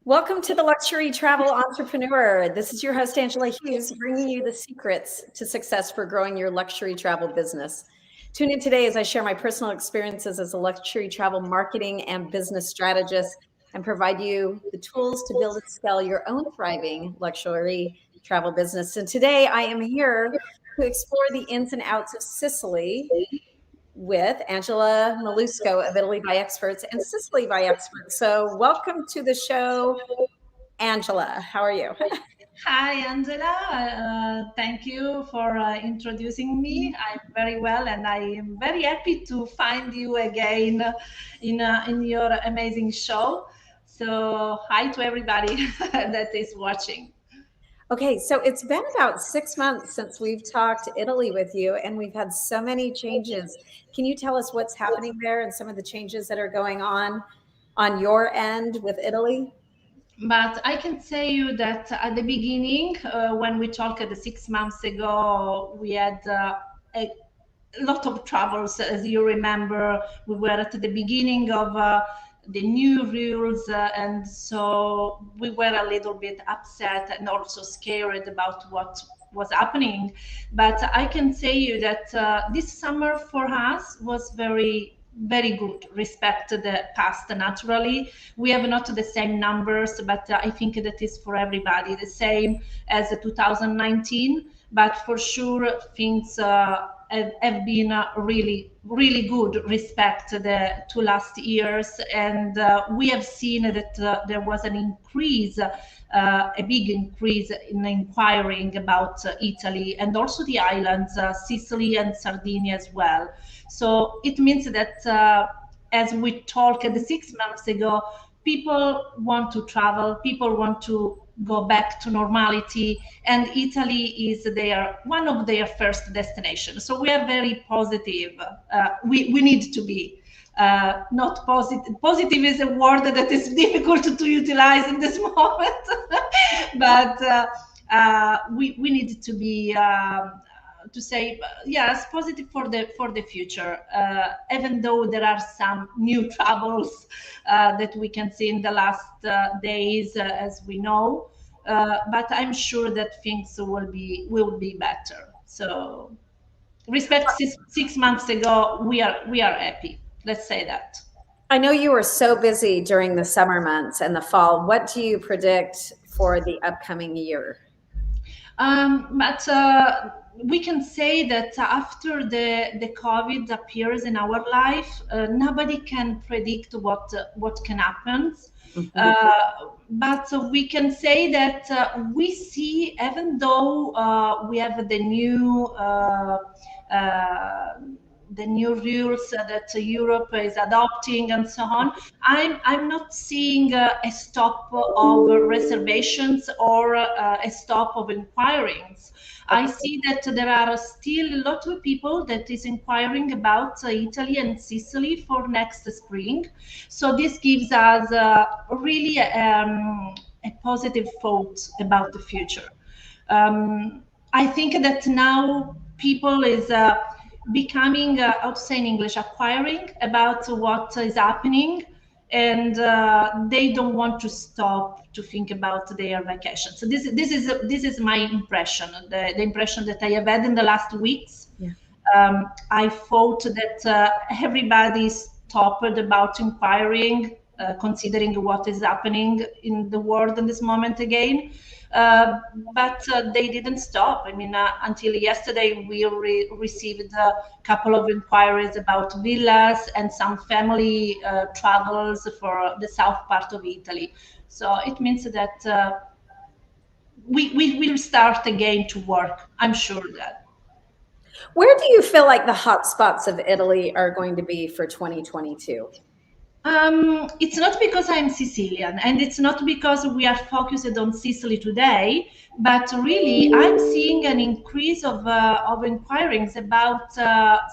Welcome to the Luxury Travel Entrepreneur. This is your host, Angela Hughes, bringing you the secrets to success for growing your luxury travel business. Tune in today as I share my personal experiences as a luxury travel marketing and business strategist and provide you the tools to build and scale your own thriving luxury travel business. And today I am here to explore the ins and outs of Sicily with Angela Macaluso of Italy by Experts and Sicily by Experts. So, welcome to the show, Angela. How are you? Hi, Angela. Thank you for introducing me. I'm very well, and I am very happy to find you again in your amazing show. So, hi to everybody that is watching. Okay, so it's been about 6 months since we've talked Italy with you, and we've had so many changes. Can you tell us what's happening there and some of the changes that are going on your end with Italy? But I can say you that at the beginning, when we talked 6 months ago, we had a lot of troubles. As you remember, we were at the beginning of the new rules, and so we were a little bit upset and also scared about what was happening. But I can say you that this summer for us was very good respect to the past. Naturally, we have not the same numbers, but I think that is for everybody the same as 2019. But for sure things have been really good respect the 2 last years, and we have seen that there was an increase, a big increase in inquiring about Italy and also the islands, Sicily and Sardinia as well. So it means that as we talked 6 months ago, people want to travel, people want to go back to normality, and Italy is their one of their first destinations. So we are very positive. We need to be not positive. Positive is a word that is difficult to utilize in this moment, but we need to be. To say yes, positive for the future, even though there are some new troubles that we can see in the last days, as we know, but I'm sure that things will be better. So, respect 6 months ago, we are happy. Let's say that. I know you were so busy during the summer months and the fall. What do you predict for the upcoming year? But we can say that after the COVID appears in our life, nobody can predict what can happen. Mhm. But we can say that we see, even though we have uh, the new rules that Europe is adopting and so on, I'm not seeing a stop of reservations or a stop of inquiries. I Okay. see that there are still a lot of people that is inquiring about Italy and Sicily for next spring. So this gives us really a positive thought about the future. I think that now people is becoming, how to say in English, acquiring about what is happening, and they don't want to stop to think about their vacation. So this is my impression, the impression that I have had in the last weeks. Yeah. I thought that everybody stopped about inquiring, considering what is happening in the world in this moment again. But they didn't stop. I mean, until yesterday, we received a couple of inquiries about villas and some family travels for the south part of Italy. So it means that we will start again to work. I'm sure that. Where do you feel like the hot spots of Italy are going to be for 2022? It's not because I'm Sicilian, and it's not because we are focused on Sicily today, but really I'm seeing an increase of inquiries about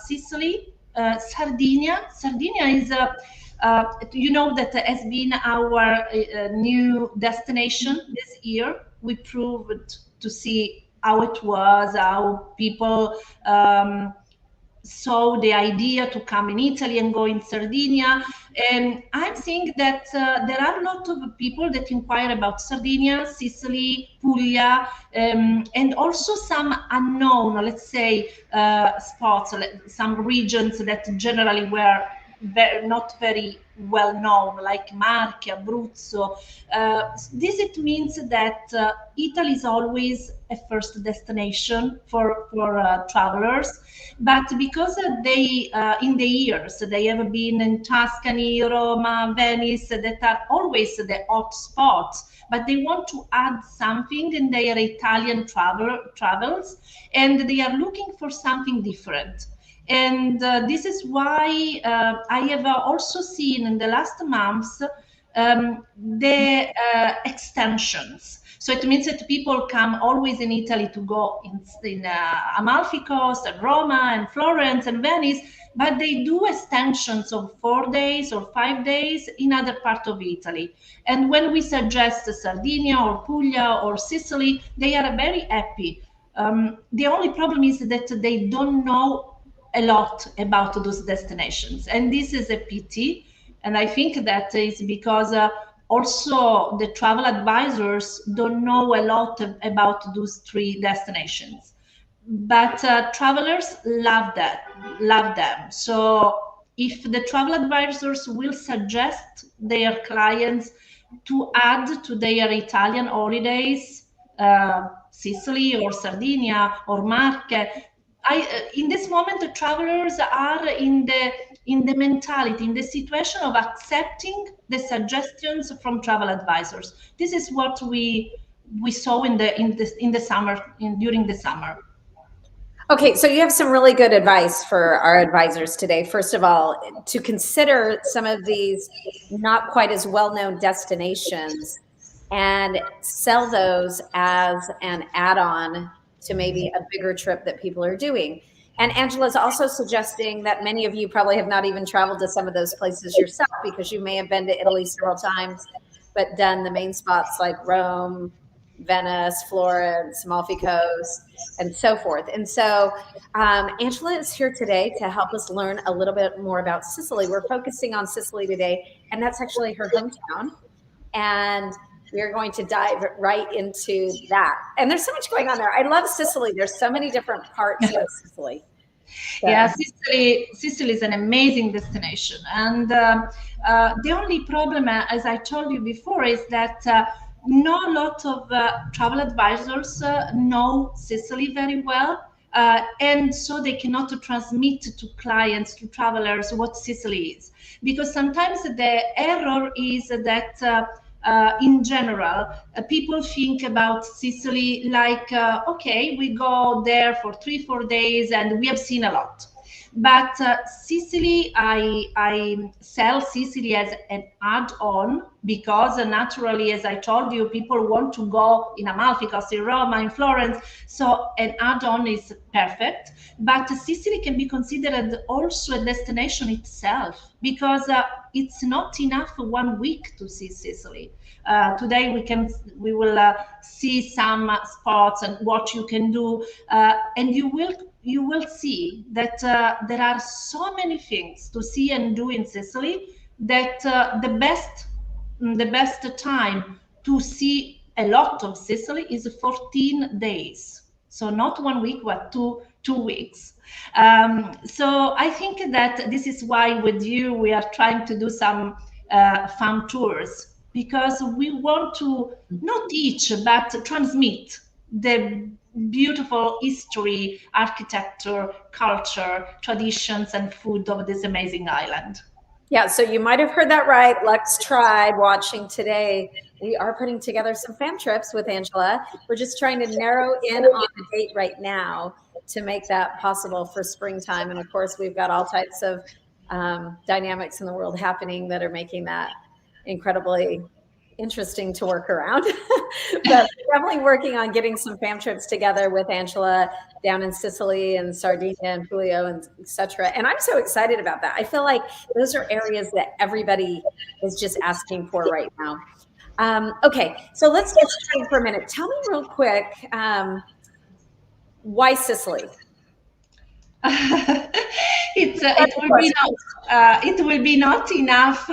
Sicily, Sardinia. Sardinia is, that has been our new destination this year. We proved to see how it was, how people. saw the idea to come in Italy and go in Sardinia. And I'm seeing that there are a lot of people that inquire about Sardinia, Sicily, Puglia, and also some unknown, let's say, spots, some regions that generally were not very well known, like Marche, Abruzzo. This it means that Italy is always a first destination for travelers, but because they in the years they have been in Tuscany, Roma, Venice, that are always the hot spots, but they want to add something in their Italian travels, and they are looking for something different. And this is why I have also seen in the last months the extensions. So it means that people come always in Italy to go in Amalfi Coast and Roma and Florence and Venice, but they do extensions of 4 days or 5 days in other parts of Italy. And when we suggest Sardinia or Puglia or Sicily, they are very happy. The only problem is that they don't know a lot about those destinations, and this is a pity. And I think that is because also the travel advisors don't know a lot about those 3 destinations, but travelers love them. So if the travel advisors will suggest their clients to add to their Italian holidays Sicily or Sardinia or Marche, in this moment the travelers are in the mentality, in the situation of accepting the suggestions from travel advisors. This is what we saw in the summer, during the summer. Okay, so you have some really good advice for our advisors today. First of all, to consider some of these not quite as well-known destinations and sell those as an add-on to maybe a bigger trip that people are doing. And Angela's also suggesting that many of you probably have not even traveled to some of those places yourself, because you may have been to Italy several times, but done the main spots like Rome, Venice, Florence, Amalfi Coast, and so forth. And so Angela is here today to help us learn a little bit more about Sicily. We're focusing on Sicily today, and that's actually her hometown. And we're going to dive right into that. And there's so much going on there. I love Sicily. There's so many different parts of Sicily. So. Yeah, Sicily is an amazing destination. And the only problem, as I told you before, is that not a lot of travel advisors know Sicily very well. And so they cannot transmit to clients, to travelers, what Sicily is. Because sometimes the error is that in general, people think about Sicily like, okay, we go there for 3-4 days and we have seen a lot. But Sicily, I sell Sicily as an add-on, because naturally, as I told you, people want to go in Amalfi Coast, in Roma, in Florence. So an add-on is perfect. But Sicily can be considered also a destination itself, because it's not enough 1 week to see Sicily. Today we will see some spots and what you can do, and you will see that there are so many things to see and do in Sicily, that the best time to see a lot of Sicily is 14 days. So not 1 week, but two weeks. So I think that this is why with you we are trying to do some fun tours, because we want to not teach but transmit the beautiful history, architecture, culture, traditions, and food of this amazing island. Yeah, so you might have heard that right. Lux Tribe watching today. We are putting together some fam trips with Angela. We're just trying to narrow in on the date right now to make that possible for springtime. And of course, we've got all types of dynamics in the world happening that are making that incredibly interesting to work around. But definitely working on getting some fam trips together with Angela down in Sicily and Sardinia and Puglia and etc. And I'm so excited about that. I feel like those are areas that everybody is just asking for right now. Okay, so let's get started for a minute. Tell me real quick, why Sicily? It will be not enough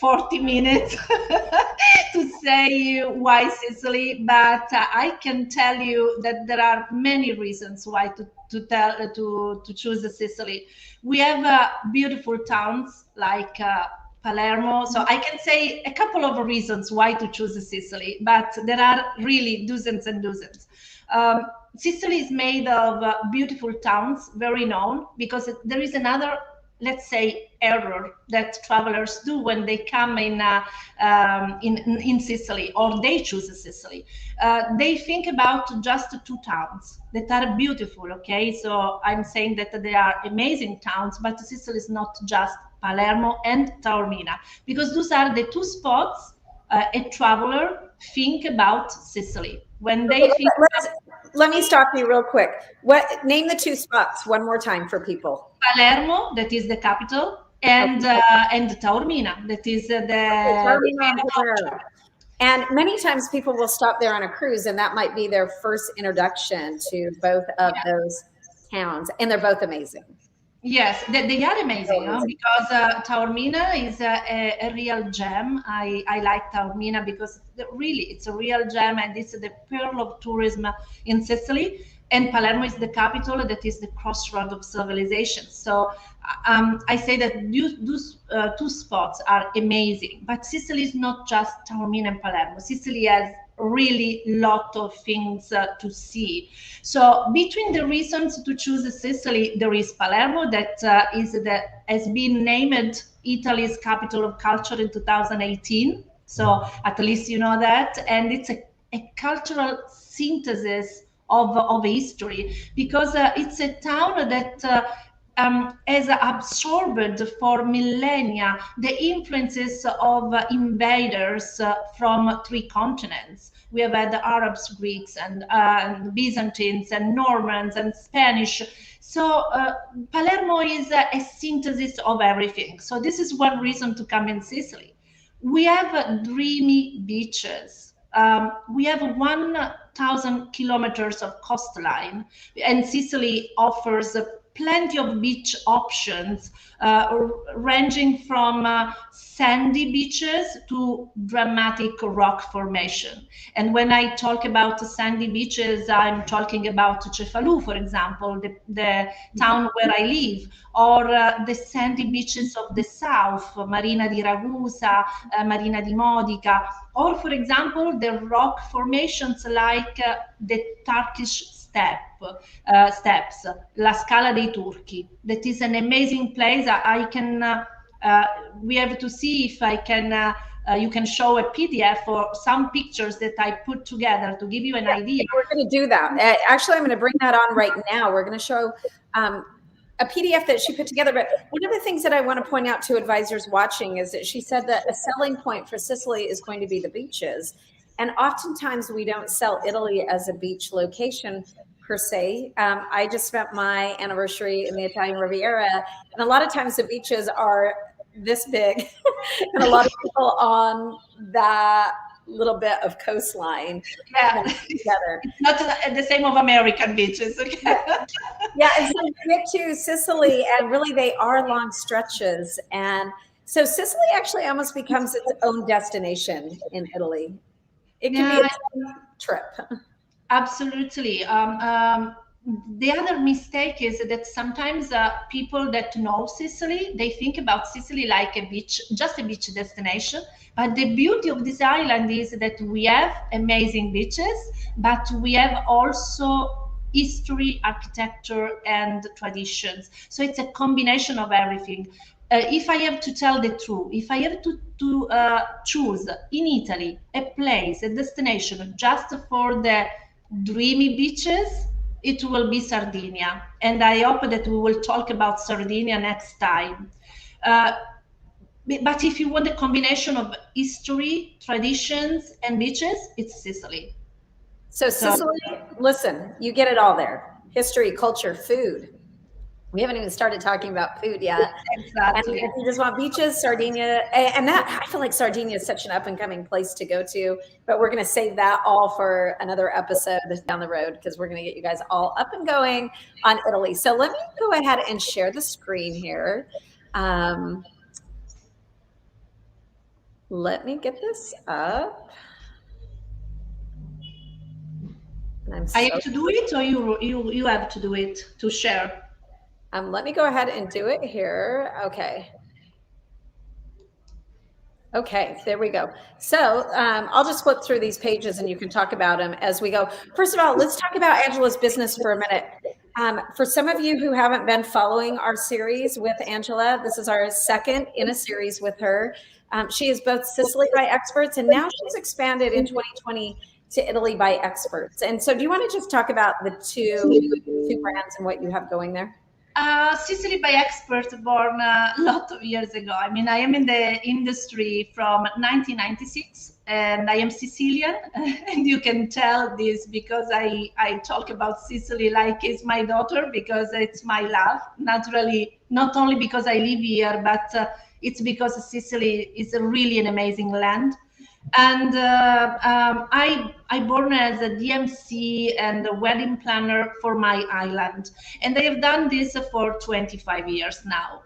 40 minutes to say why Sicily, but I can tell you that there are many reasons why to choose Sicily. We have beautiful towns like Palermo, so I can say a couple of reasons why to choose Sicily, but there are really dozens and dozens. Sicily is made of beautiful towns, very known, because there is another, let's say, error that travelers do when they come in Sicily, or they choose Sicily. They think about just two towns that are beautiful. Okay, so I'm saying that they are amazing towns, but Sicily is not just Palermo and Taormina, because those are the two spots a traveler think about Sicily when they think. Let me stop you real quick. Name the two spots one more time for people. Palermo, that is the capital, and Taormina, that is And many times people will stop there on a cruise, and that might be their first introduction to both of those towns, and they're both amazing. Yes, they are amazing, because Taormina is a real gem. I like Taormina because really it's a real gem, and it's the pearl of tourism in Sicily. And Palermo is the capital, that is the crossroad of civilization. So I say that those two spots are amazing. But Sicily is not just Taormina and Palermo. Sicily has really lot of things to see. So between the reasons to choose Sicily, there is Palermo, that has been named Italy's capital of culture in 2018. So at least you know that, and it's a cultural synthesis of history, because it's a town that has absorbed for millennia the influences of invaders from three continents. We have had the Arabs, Greeks, and Byzantines, and Normans, and Spanish. So Palermo is a synthesis of everything. So this is one reason to come in Sicily. We have dreamy beaches. We have 1,000 kilometers of coastline, and Sicily offers plenty of beach options, ranging from sandy beaches to dramatic rock formation. And when I talk about sandy beaches, I'm talking about Cefalù, for example, the town where I live, or the sandy beaches of the south, Marina di Ragusa, Marina di Modica, or, for example, the rock formations like the Turkish steps, La Scala dei Turchi. That is an amazing place. We have to see if I can. You can show a PDF or some pictures that I put together to give you an idea. We're going to do that. Actually, I'm going to bring that on right now. We're going to show a PDF that she put together. But one of the things that I want to point out to advisors watching is that she said that a selling point for Sicily is going to be the beaches. And oftentimes we don't sell Italy as a beach location per se. I just spent my anniversary in the Italian Riviera, and a lot of times the beaches are this big, and a lot of people on that little bit of coastline. Yeah, together. It's not the same of American beaches. Okay? Yeah, and so you get to Sicily, and really they are long stretches. And so Sicily actually almost becomes its own destination in Italy. It can be its own trip. Absolutely. The other mistake is that sometimes people that know Sicily, they think about Sicily like a beach, just a beach destination. But the beauty of this island is that we have amazing beaches, but we have also history, architecture, and traditions. So it's a combination of everything. If I have to tell the truth, if I have to choose in Italy a place, a destination just for the dreamy beaches, it will be Sardinia. And I hope that we will talk about Sardinia next time. But if you want a combination of history, traditions, and beaches, it's Sicily. So Sicily, listen, you get it all there. History, culture, food. We haven't even started talking about food yet. Exactly. And if you just want beaches, Sardinia, and that, I feel like Sardinia is such an up and coming place to go to, but we're going to save that all for another episode down the road, because we're going to get you guys all up and going on Italy. So let me go ahead and share the screen here. Let me get this up. I have to do it, or you have to do it to share? Let me go ahead and do it here. Okay. Okay, there we go. So I'll just flip through these pages and you can talk about them as we go. First of all, let's talk about Angela's business for a minute. For some of you who haven't been following our series with Angela, this is our second in a series with her. She is both Sicily by experts, and now she's expanded in 2020 to Italy by experts. And so do you want to just talk about the two brands and what you have going there? Sicily by expert, born a lot of years ago. I mean, I am in the industry from 1996, and I am Sicilian. And you can tell this because I talk about Sicily like it's my daughter, because it's my love. Naturally, not only because I live here, but it's because Sicily is really an amazing land. And I born as a DMC and a wedding planner for my island, and I have done this for 25 years now.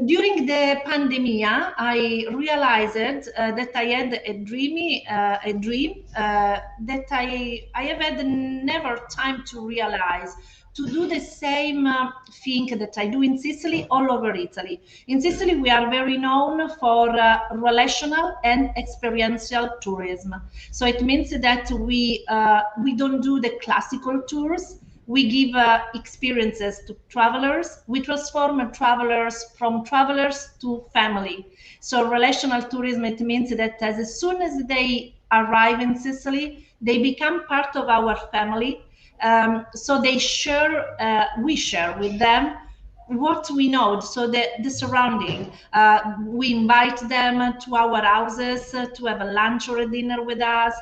During the pandemic, I realized that I had a dream that I have had never time to realize, to do the same thing that I do in Sicily all over Italy. In Sicily, we are very known for relational and experiential tourism. So it means that we don't do the classical tours. We give experiences to travelers. We transform travelers from travelers to family. So relational tourism, it means that as soon as they arrive in Sicily, they become part of our family. So we share with them what we know, so the surrounding. We invite them to our houses to have a lunch or a dinner with us.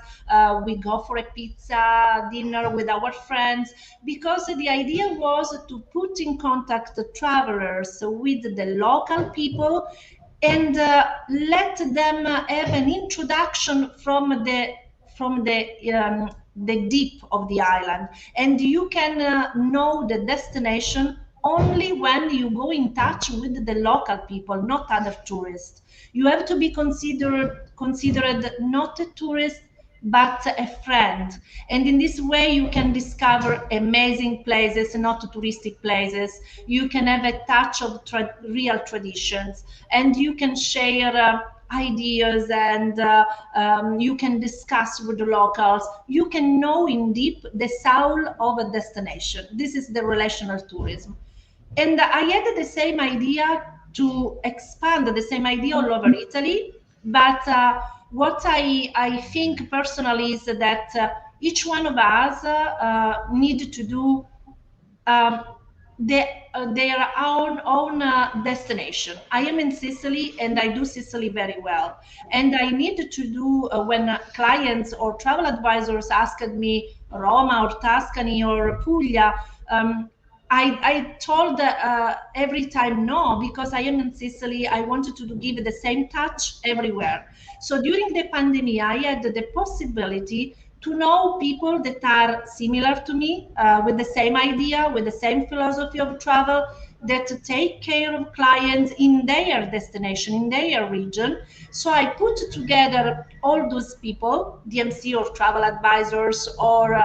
We go for a pizza dinner with our friends, because the idea was to put in contact the travelers with the local people, and let them have an introduction from the deep of the island. And you can know the destination only when you go in touch with the local people, not other tourists. You have to be considered not a tourist, but a friend. And in this way, you can discover amazing places, not touristic places. You can have a touch of real traditions, and you can share ideas, and you can discuss with the locals. You can know in deep the soul of a destination. This is the relational tourism. And I had the same idea to expand the same idea all over Italy. But what I think personally is that each one of us need to do um, their own destination. I am in Sicily, and I do Sicily very well. And I need to do, when clients or travel advisors asked me Roma or Tuscany or Puglia, I told every time no, because I am in Sicily. I wanted to give the same touch everywhere. So during the pandemic, I had the possibility to know people that are similar to me, with the same idea, with the same philosophy of travel, that take care of clients in their destination, in their region. So I put together all those people, DMC or travel advisors, or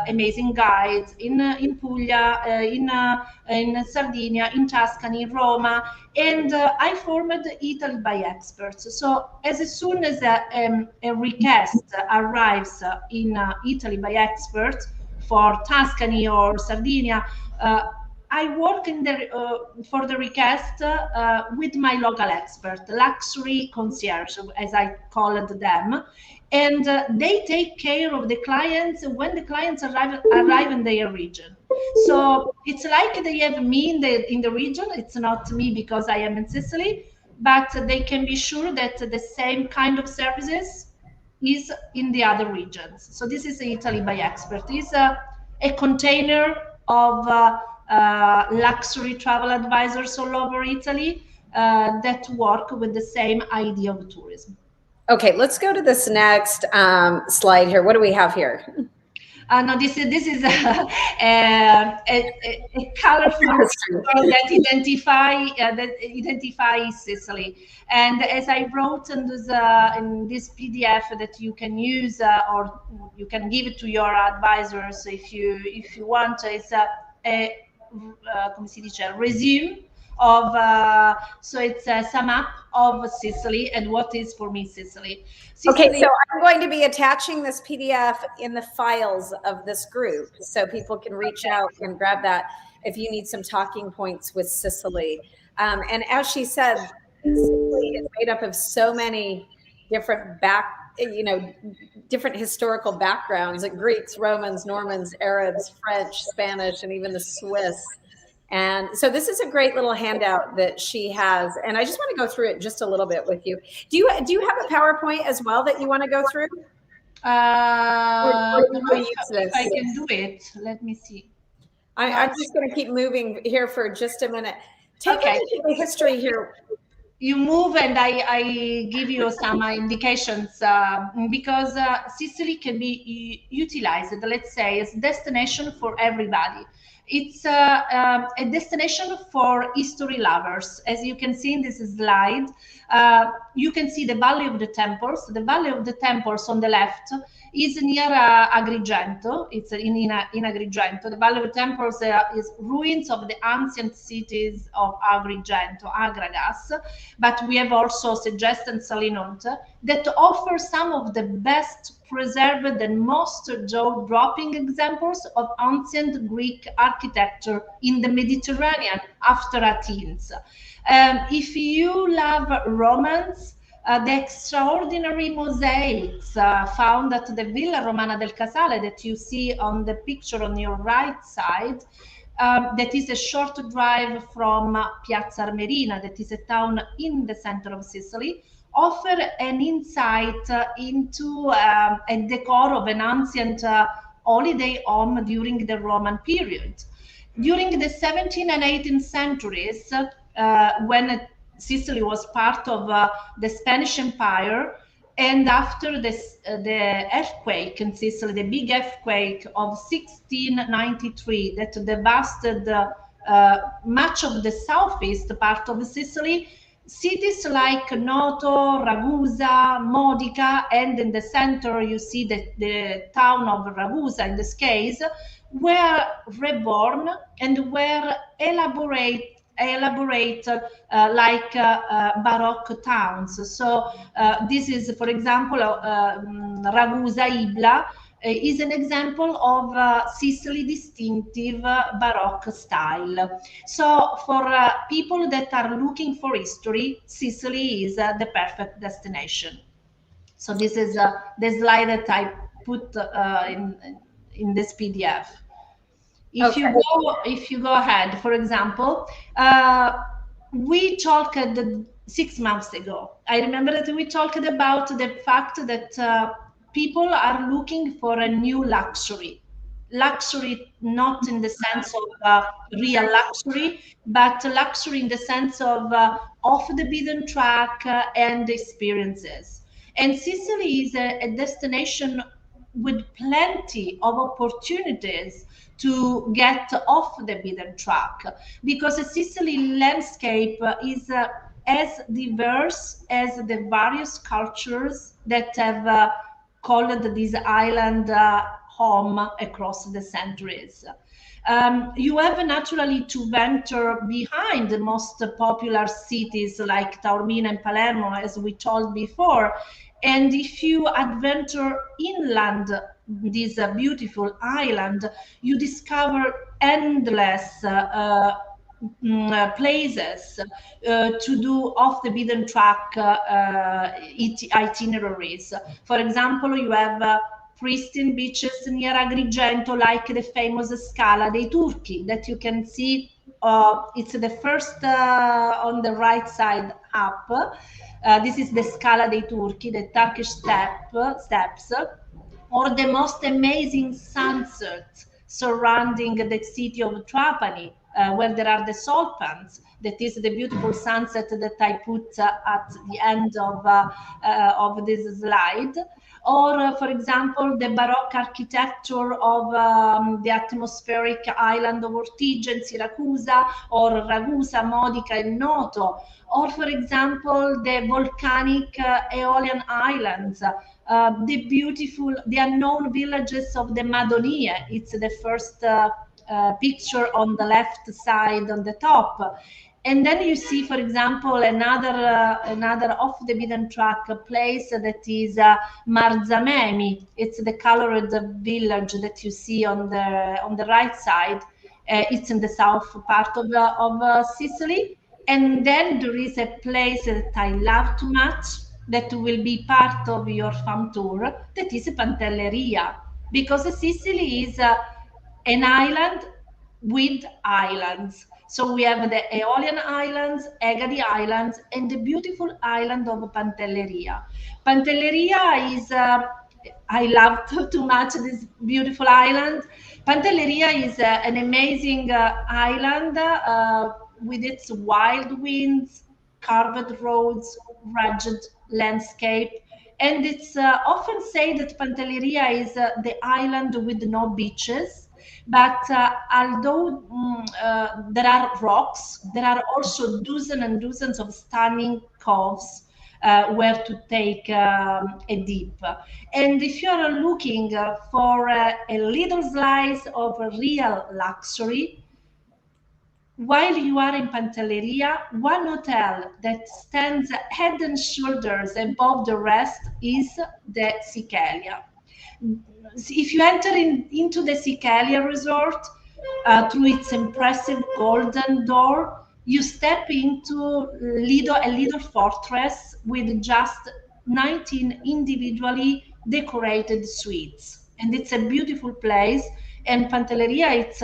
amazing guides in Puglia, in Sardinia, in Tuscany, Roma, and I formed Italy by experts. So as soon as a request arrives in Italy by experts for Tuscany or Sardinia, I work for the request with my local expert, luxury concierge, as I called them, and they take care of the clients when the clients arrive in their region. So it's like they have me in the region. It's not me because I am in Sicily, but they can be sure that the same kind of services is in the other regions. So this is Italy by expert. It's a container of luxury travel advisors all over Italy that work with the same idea of tourism. Okay, let's go to this next slide here. What do we have here? No, this is a colorful picture that identifies Sicily. And as I wrote in this PDF that you can use or you can give it to your advisors if you want, it's come si dice, resume of so it's a sum up of Sicily and what is for me Sicily. Okay, so I'm going to be attaching this PDF in the files of this group so people can reach out and grab that if you need some talking points with Sicily. And as she said, Sicily is made up of so many different different historical backgrounds, like Greeks, Romans, Normans, Arabs, French, Spanish, and even the Swiss. And so this is a great little handout that she has. And I just want to go through it just a little bit with you. Do you have a PowerPoint as well that you want to go through? If I can do it, let me see. I'm just going to keep moving here for just a minute. Take a look at the history here. You move and I give you some indications because Sicily can be utilized, let's say, as a destination for everybody. It's a destination for history lovers. As you can see in this slide, you can see the Valley of the Temples. The Valley of the Temples on the left is near Agrigento. It's in Agrigento. The Valley of the Temples is ruins of the ancient cities of Agrigento, Agragas. But we have also Segesta and Salinonte that offer some of the best preserved and most jaw-dropping examples of ancient Greek architecture in the Mediterranean after Athens. If you love romance, the extraordinary mosaics found at the Villa Romana del Casale that you see on the picture on your right side, that is a short drive from Piazza Armerina, that is a town in the center of Sicily, offer an insight into a decor of an ancient holiday home during the Roman period. During the 17th and 18th centuries, when Sicily was part of the Spanish Empire, and after the earthquake in Sicily, the big earthquake of 1693 that devastated much of the southeast part of Sicily, cities like Noto, Ragusa, Modica, and in the center you see the town of Ragusa in this case, were reborn and were elaborate like Baroque towns. So this is, for example, Ragusa Ibla is an example of Sicily distinctive Baroque style. So for people that are looking for history, Sicily is the perfect destination. So this is the slide that I put in this PDF. If you go ahead, for example, we talked 6 months ago. I remember that we talked about the fact that people are looking for a new luxury. Luxury not in the sense of real luxury, but luxury in the sense of off the beaten track and experiences. And Sicily is a destination with plenty of opportunities to get off the beaten track, because the Sicily landscape is as diverse as the various cultures that have called this island home across the centuries. You have naturally to venture behind the most popular cities like Taormina and Palermo, as we told before. And if you adventure inland this beautiful island, you discover endless places to do off the beaten track itineraries. For example, you have pristine beaches near Agrigento, like the famous Scala dei Turchi that you can see. It's the first on the right side up. This is the Scala dei Turchi, the Turkish steps, or the most amazing sunset surrounding the city of Trapani, where there are the salt pans. That is the beautiful sunset that I put at the end of this slide. Or, for example, the Baroque architecture of the atmospheric island of Ortigia in Syracuse, or Ragusa, Modica, and Noto. Or, for example, the volcanic Aeolian Islands, the unknown villages of the Madonie. It's the first picture on the left side on the top. And then you see, for example, another off the beaten track place that is Marzamemi. It's the colored village that you see on the right side. It's in the south part of Sicily. And then there is a place that I love too much, that will be part of your farm tour, that is Pantelleria, because Sicily is an island with islands. So we have the Aeolian Islands, Egadi Islands, and the beautiful island of Pantelleria. Pantelleria is, I love too much this beautiful island. Pantelleria is an amazing island with its wild winds, carved roads, rugged landscape. And it's often said that Pantelleria is the island with no beaches. But although there are rocks, there are also dozens and dozens of stunning coves where to take a dip. And if you are looking for a little slice of real luxury, while you are in Pantelleria, one hotel that stands head and shoulders above the rest is the Sicilian. If you enter into the Sicilian resort through its impressive golden door, you step into a little fortress with just 19 individually decorated suites. And it's a beautiful place. And Pantelleria, it's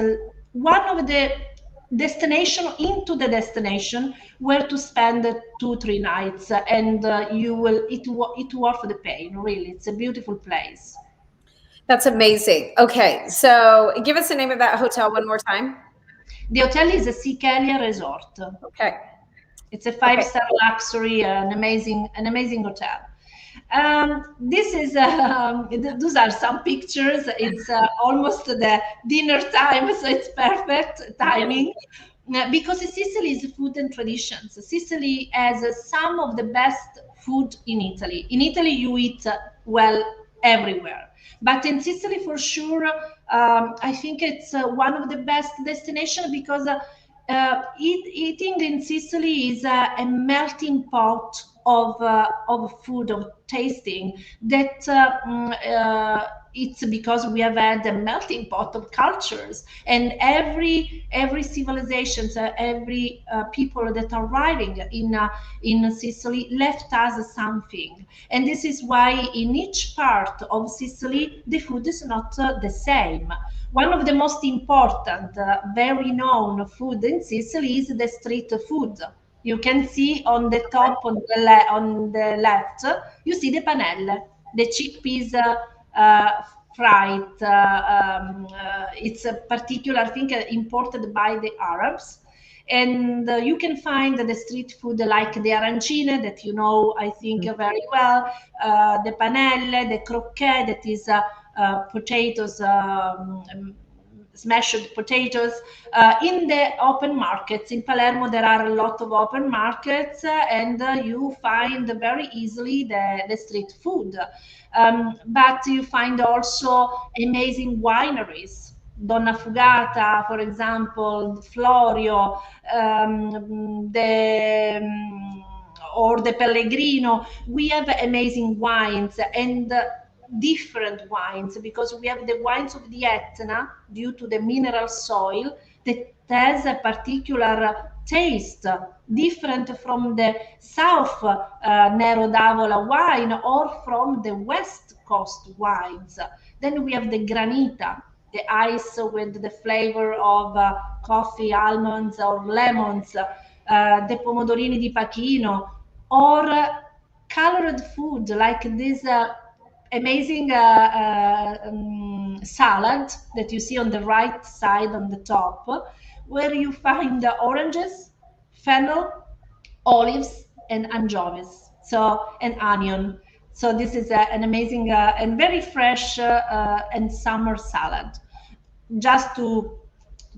one of the destination where to spend 2-3 nights, and it worth the pain. Really, it's a beautiful place. That's amazing. Okay, so give us the name of that hotel one more time. The hotel is a Sicilian resort. Okay. It's a 5-star luxury, an amazing hotel. Those are some pictures. It's almost the dinner time, so it's perfect timing. Because Sicily is food and traditions. Sicily has some of the best food in Italy. In Italy, you eat well everywhere. But in Sicily, for sure, I think it's one of the best destinations, because eating in Sicily is a melting pot of food, of tasting. That it's because we have had a melting pot of cultures, and every civilization, every people that are arriving in Sicily left us something. And this is why in each part of Sicily the food is not the same. One of the most important, very known food in Sicily is the street food. You can see on the top, on the left, you see the panelle, the chickpeas fried. It's a particular thing imported by the Arabs. And you can find the street food like the arancine, that you know, I think very well, the panelle, the croquet, that is potatoes, smashed potatoes. In the open markets in Palermo, there are a lot of open markets, and you find very easily the street food. But you find also amazing wineries. Donna Fugata, for example, Florio, or the Pellegrino. We have amazing wines, and different wines, because we have the wines of the Etna, due to the mineral soil, that has a particular taste different from the South Nero d'Avola wine, or from the West Coast wines. Then we have the Granita, the ice with the flavor of coffee, almonds, or lemons, the pomodorini di Pachino, or colored food like this amazing salad that you see on the right side on the top, where you find the oranges, fennel, olives, and anchovies, so and onion. So this is an amazing and very fresh and summer salad. Just to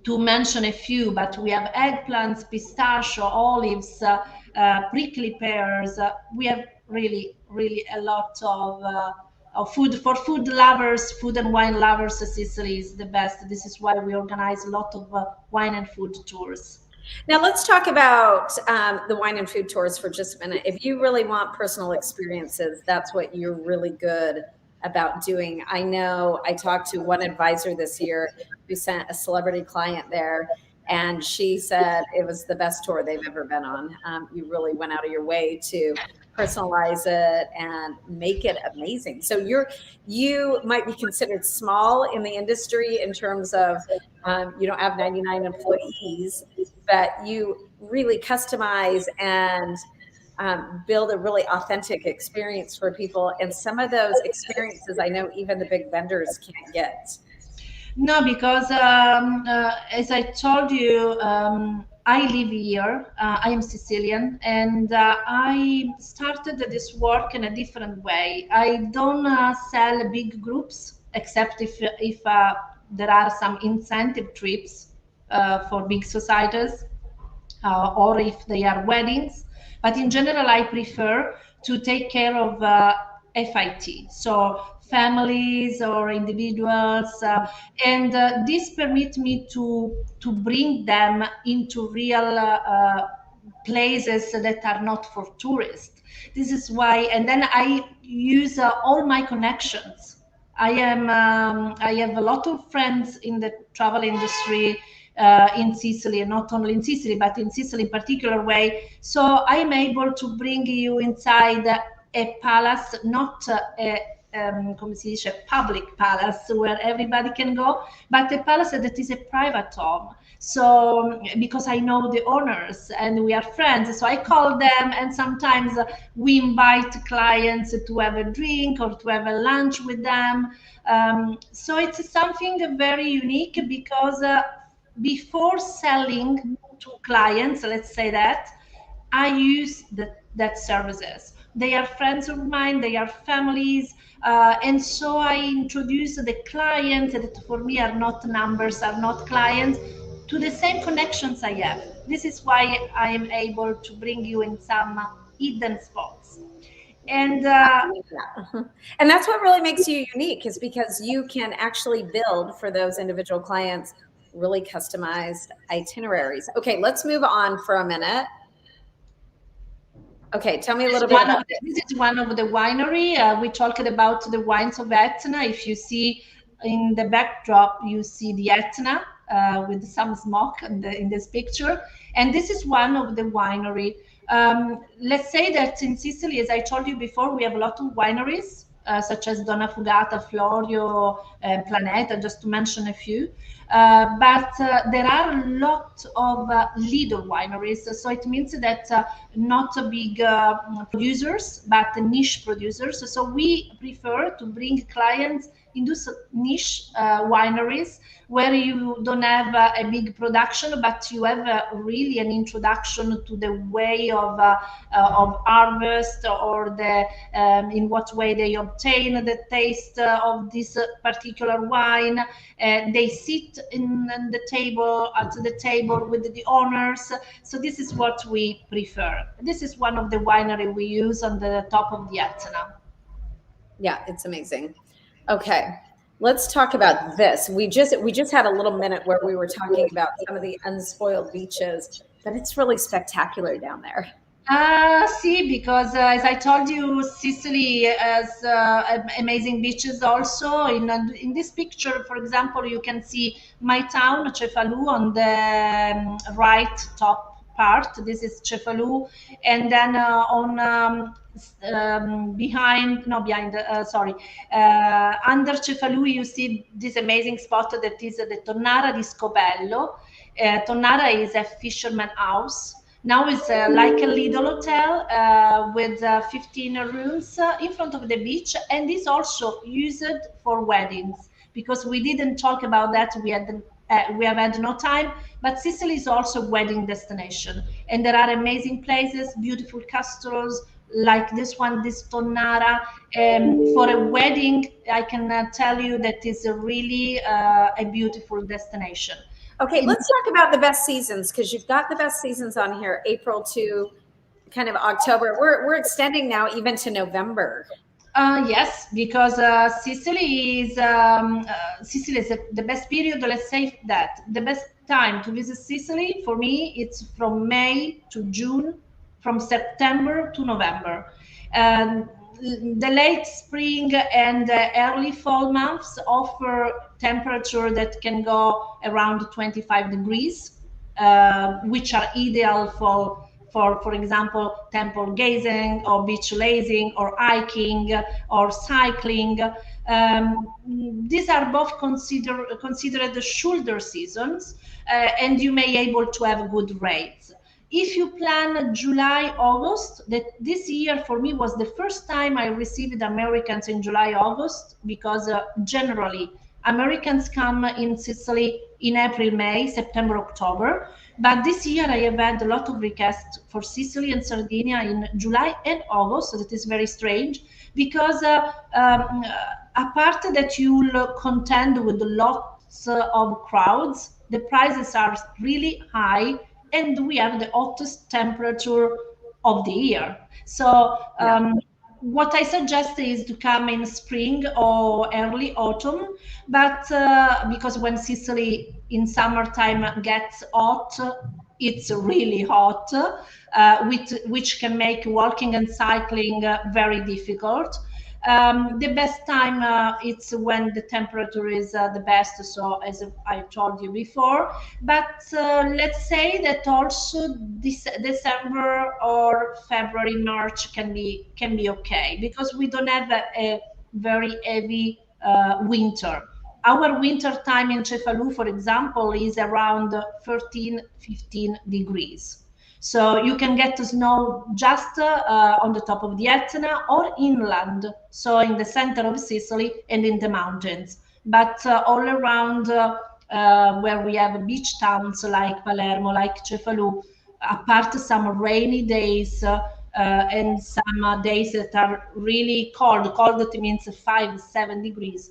mention a few, but we have eggplants, pistachio, olives, prickly pears. We have really, really a lot of food for food lovers, food and wine lovers. Sicily is the best. This is why we organize a lot of wine and food tours. Now let's talk about the wine and food tours for just a minute. If you really want personal experiences, that's what you're really good about doing. I know I talked to one advisor this year who sent a celebrity client there, and she said it was the best tour they've ever been on. You really went out of your way to personalize it and make it amazing. So you might be considered small in the industry in terms of you don't have 99 employees, but you really customize and build a really authentic experience for people. And some of those experiences, I know even the big vendors can't get. No, because as I told you, I live here. I am Sicilian, and I started this work in a different way. I don't sell big groups, except if there are some incentive trips for big societies, or if they are weddings. But in general, I prefer to take care of FIT, so families or individuals, and this permits me to bring them into real places that are not for tourists. This is why, and then I use all my connections. I have a lot of friends in the travel industry in Sicily, and not only in Sicily, but in Sicily in particular way. So I am able to bring you inside a palace, not come si dice, public palace where everybody can go, but a palace that is a private home. So because I know the owners and we are friends, so I call them, and sometimes we invite clients to have a drink or to have a lunch with them. So it's something very unique because before selling to clients, let's say that, I use that services. They are friends of mine, they are families, and so I introduce the clients that for me are not numbers, are not clients, to the same connections I have. This is why I am able to bring you in some hidden spots. And And that's what really makes you unique, is because you can actually build for those individual clients really customized itineraries. Okay, let's move on for a minute. Okay, tell me a little bit about this. This is one of the winery. We talked about the wines of Etna. If you see in the backdrop, you see the Etna with some smoke in this picture. And this is one of the winery. Let's say that in Sicily, as I told you before, we have a lot of wineries, such as Donna Fugata, Florio, Planeta, just to mention a few. But there are a lot of little wineries. So it means that not big producers, but niche producers. So we prefer to bring clients into niche wineries where you don't have a big production, but you have really an introduction to the way of harvest, or the in what way they obtain the taste of this particular wine. They sit at the table with the owners. So this is what we prefer. This is one of the winery we use on the top of the Etna. Yeah, it's amazing. Okay, let's talk about this. We just had a little minute where we were talking about some of the unspoiled beaches, but it's really spectacular down there. See, because as I told you, Sicily has amazing beaches also. In this picture, for example, you can see my town, Cefalù, on the right top part. This is Cefalù, and then under Cefalù, you see this amazing spot that is the Tonnara di Scopello. Tonnara is a fisherman house. Now it's like a little hotel with 15 rooms in front of the beach, and is also used for weddings, because we didn't talk about that. We had we have had no time. But Sicily is also a wedding destination, and there are amazing places, beautiful castles like this one, this Tonnara. For a wedding, I can tell you that is a really a beautiful destination. Okay, let's talk about the best seasons, because you've got the best seasons on here, April to kind of October. We're extending now even to November. Yes, because Sicily is the best period. Let's say that the best time to visit Sicily for me, it's from May to June, from September to November. Um, the late spring and early fall months offer temperature that can go around 25 degrees, which are ideal for example, temple gazing or beach lazing or hiking or cycling. These are both considered the shoulder seasons, and you may able to have good rates. If you plan July, August, that this year for me was the first time I received Americans in July, August, because generally Americans come in Sicily in April, May, September, October. But this year I have had a lot of requests for Sicily and Sardinia in July and August. So that is very strange, because apart that you'll contend with lots of crowds, the prices are really high, and we have the hottest temperature of the year. So what I suggest is to come in spring or early autumn, but because when Sicily in summertime gets hot, it's really hot, which can make walking and cycling very difficult. The best time it's when the temperature is the best, so as I told you before. But let's say that also this December or February, March can be okay, because we don't have a very heavy winter. Our winter time in Cefalù, for example, is around 13, 15 degrees. So you can get snow just on the top of the Etna or inland, so in the center of Sicily and in the mountains. But all around where we have beach towns like Palermo, like Cefalù, apart some rainy days and some days that are really cold. Cold, that means 5, 7 degrees.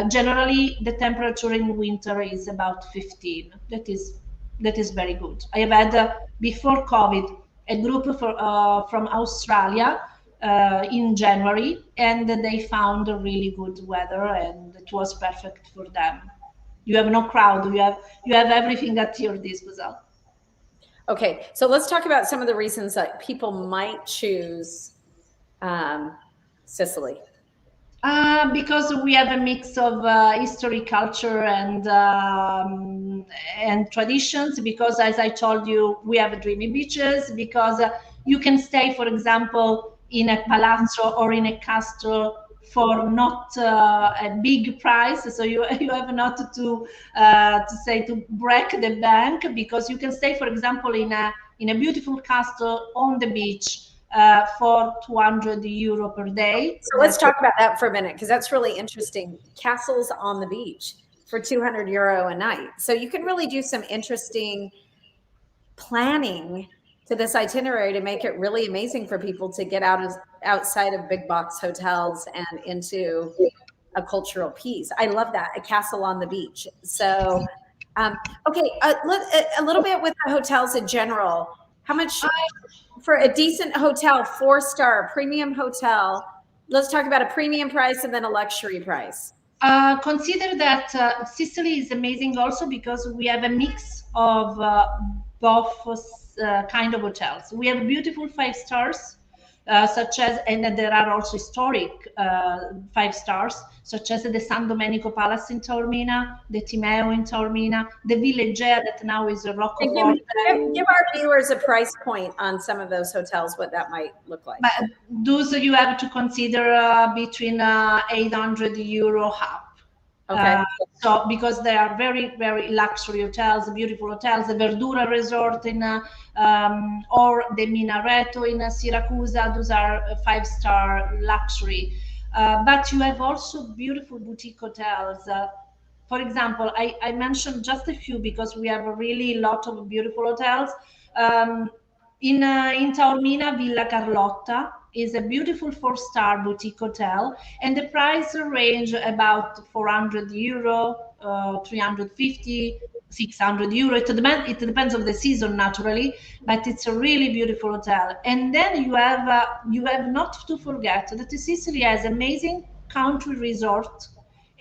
Generally, the temperature in winter is about 15. That is very good. I have had before COVID a group from Australia in January, and they found a really good weather, and it was perfect for them. You have no crowd. You have everything at your disposal. Okay, so let's talk about some of the reasons that people might choose Sicily. Because we have a mix of history, culture, and traditions. Because, as I told you, we have dreamy beaches. Because you can stay, for example, in a palazzo or in a castle for not a big price. So you have not to say to break the bank, because you can stay, for example, in a beautiful castle on the beach. For 200 euro per day. So let's talk about that for a minute, because that's really interesting. Castles on the beach for 200 euro a night. So you can really do some interesting planning to this itinerary to make it really amazing for people to get outside of big box hotels and into a cultural piece. I love that, a castle on the beach. So, okay, a little bit with the hotels in general. How much for a decent hotel, 4-star premium hotel? Let's talk about a premium price and then a luxury price. Consider that Sicily is amazing also because we have a mix of both kind of hotels. We have beautiful 5 stars, such as, and there are also historic 5 stars, such as the San Domenico Palace in Taormina, the Timeo in Taormina, the Villegea that now is a Rocco. Give our viewers a price point on some of those hotels, what that might look like. But those you have to consider between 800 euro up. Okay. So because they are very, very luxury hotels, beautiful hotels, the Verdura Resort in or the Minareto in Siracusa, those are 5-star luxury. But you have also beautiful boutique hotels For example, I mentioned just a few because we have a really lot of beautiful hotels. Um, in Taormina, Villa Carlotta is a beautiful 4-star boutique hotel, and the price range about 400 euro, 350, 600 euro. It depends on the season, naturally, but it's a really beautiful hotel. And then you have not to forget that Sicily has amazing country resort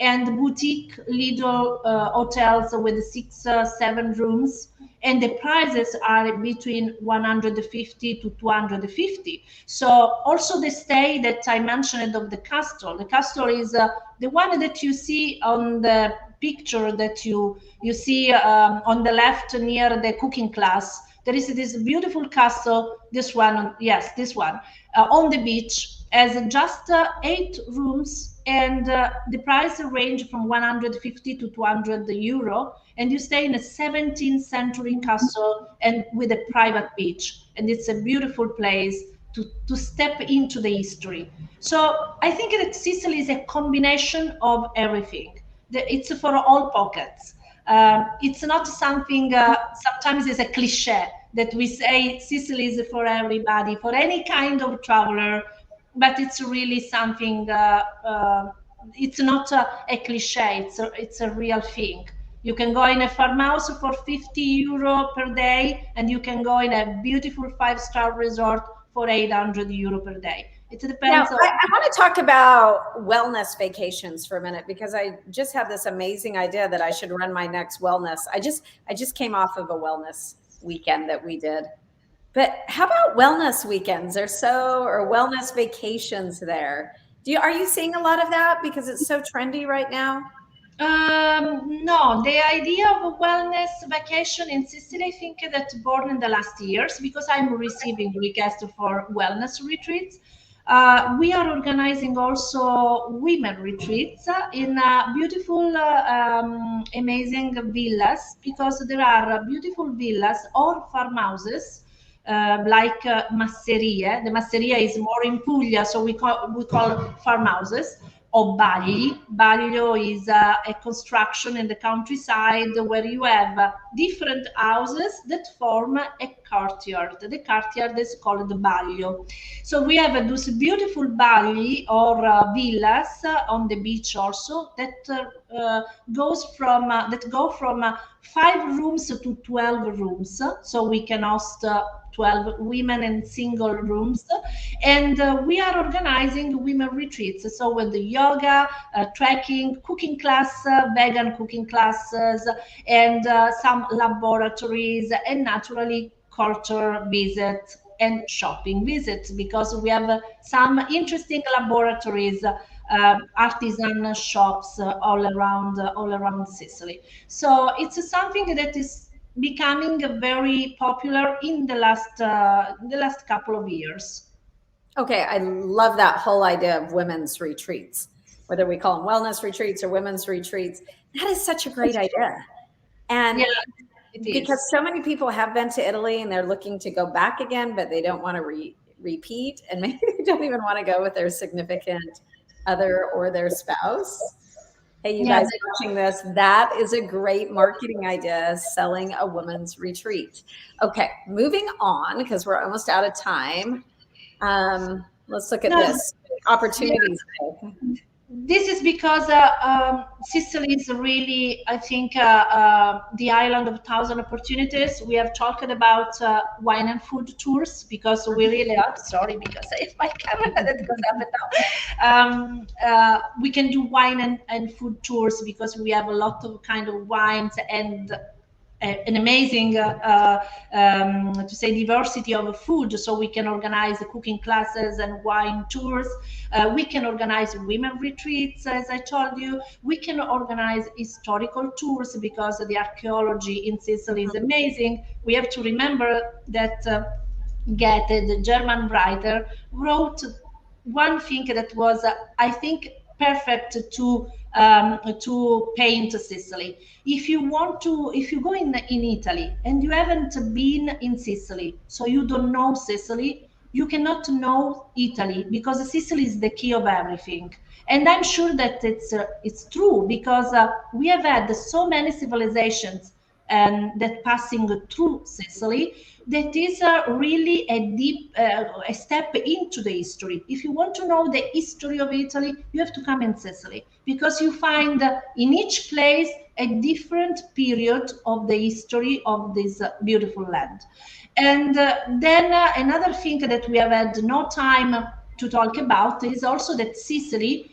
and boutique little hotels with 6, 7 rooms, and the prices are between 150 to 250. So also the stay that I mentioned of the castle is the one that you see on the picture that you see on the left near the cooking class. There is this beautiful castle, this one, yes, this one, on the beach, has just 8 rooms, and the price range from 150 to 200 euro, and you stay in a 17th century castle and with a private beach, and it's a beautiful place to step into the history. So I think that Sicily is a combination of everything. It's for all pockets. It's not something, sometimes it's a cliche that we say Sicily is for everybody, for any kind of traveler, but it's really something, it's not a cliche, it's a real thing. You can go in a farmhouse for 50 euro per day, and you can go in a beautiful 5-star resort for 800 euro per day. It depends. Now, I want to talk about wellness vacations for a minute, because I just had this amazing idea that I should run my next wellness. I just came off of a wellness weekend that we did. But how about wellness weekends or wellness vacations there? Are you seeing a lot of that because it's so trendy right now? No, the idea of a wellness vacation in Sicily, I think that born in the last years, because I'm receiving requests for wellness retreats. We are organizing also women retreats in beautiful, amazing villas, because there are beautiful villas or farmhouses like masserie. The masseria is more in Puglia, so we call farmhouses, or bagli. Baglio is a construction in the countryside where you have different houses that form a courtyard. The courtyard is called the baglio. So we have those beautiful bagli or villas on the beach also that go from 5 rooms to 12 rooms. So we can host 12 women in single rooms, and we are organizing women retreats, so with the yoga, trekking, cooking class, vegan cooking classes, and some laboratories, and naturally culture visits and shopping visits, because we have some interesting laboratories, artisan shops all around Sicily. So it's something that is becoming very popular in the last couple of years. Okay, I love that whole idea of women's retreats, whether we call them wellness retreats or women's retreats. That is such a great idea. And Yeah, it because is. so many people have been to Italy and they're looking to go back again, but they don't want to repeat, and maybe they don't even want to go with their significant other or their spouse. Hey, you Yeah, guys watching this, that is a great marketing idea, selling a women's retreat. Okay, moving on, because we're almost out of time. Let's look at no, this. Opportunities. this is because Sicily is really, I think, the island of 1,000 opportunities. We have talked about wine and food tours, because we really are. Sorry, because it's my camera that goes up and down. We can do wine and food tours, because we have a lot of kind of wines and an amazing to say diversity of food, so we can organize cooking classes and wine tours. We can organize women retreats, as I told you. We can organize historical tours, because the archaeology in Sicily is amazing. We have to remember that Goethe, the German writer, wrote one thing that was, I think, perfect to paint Sicily. If you go in Italy and you haven't been in Sicily, so you don't know Sicily, you cannot know Italy, because Sicily is the key of everything. And I'm sure that it's true, because we have had so many civilizations that passing through Sicily, that is really a deep a step into the history. If you want to know the history of Italy, you have to come in Sicily, because you find in each place a different period of the history of this beautiful land. And then another thing that we have had no time to talk about is also that Sicily,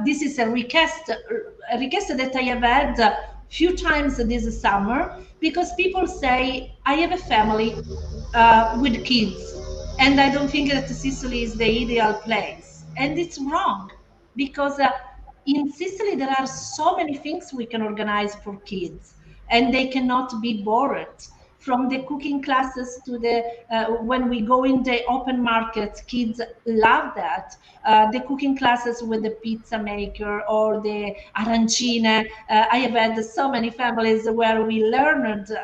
this is a request that I have had a few times this summer, because people say, I have a family with kids, and I don't think that Sicily is the ideal place. And it's wrong, because in Sicily there are so many things we can organize for kids, and they cannot be bored. From the cooking classes to the when we go in the open markets, kids love that. The cooking classes with the pizza maker or the arancine. I have had so many families where we learned,